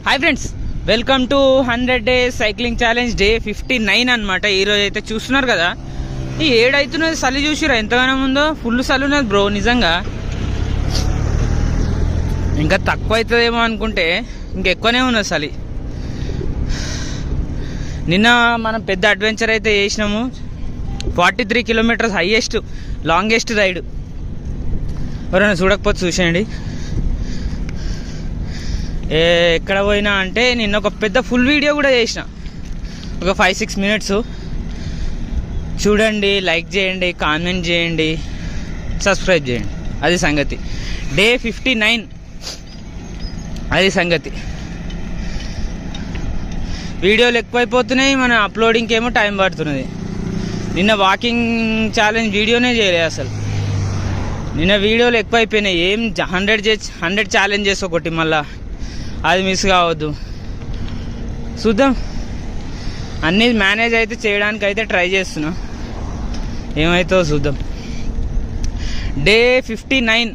Hi friends, welcome to 100 days cycling challenge day 59 అనమాట. ఈరోజు అయితే చూస్తున్నారు కదా, ఈ ఏడైతున్నది చలి చూసిరా ఎంతగానో ఉందో. ఫుల్ చలి ఉన్నది బ్రో, నిజంగా. ఇంకా తక్కువ అవుతుందేమో అనుకుంటే ఇంకెక్కువనే ఉన్నది చలి. నిన్న మనం పెద్ద అడ్వెంచర్ అయితే చేసినాము. 43 kilometers హైయెస్ట్ లాంగెస్ట్ రైడ్. ఎవరైనా చూడకపోతే చూసేయండి. ఎక్కడ పోయినా అంటే నిన్న ఒక పెద్ద ఫుల్ వీడియో కూడా చేసిన, ఒక 5-6 minutes. చూడండి, లైక్ చేయండి, కామెంట్ చేయండి, సబ్స్క్రైబ్ చేయండి. అది సంగతి. డే 59 అది సంగతి. వీడియోలు ఎక్కువైపోతున్నాయి, మన అప్లోడింగ్కి ఏమో టైం పడుతున్నది. నిన్న వాకింగ్ ఛాలెంజ్ వీడియోనే చేయలేదు అసలు. నిన్న వీడియోలు ఎక్కువైపోయినాయి. ఏం 100 ఛాలెంజెస్ ఒకటి, మళ్ళా అది మిస్ కావద్దు. చూద్దాం, అన్నీ మేనేజ్ అయితే చేయడానికి అయితే ట్రై చేస్తున్నా. ఏమైతే చూద్దాం. డే 59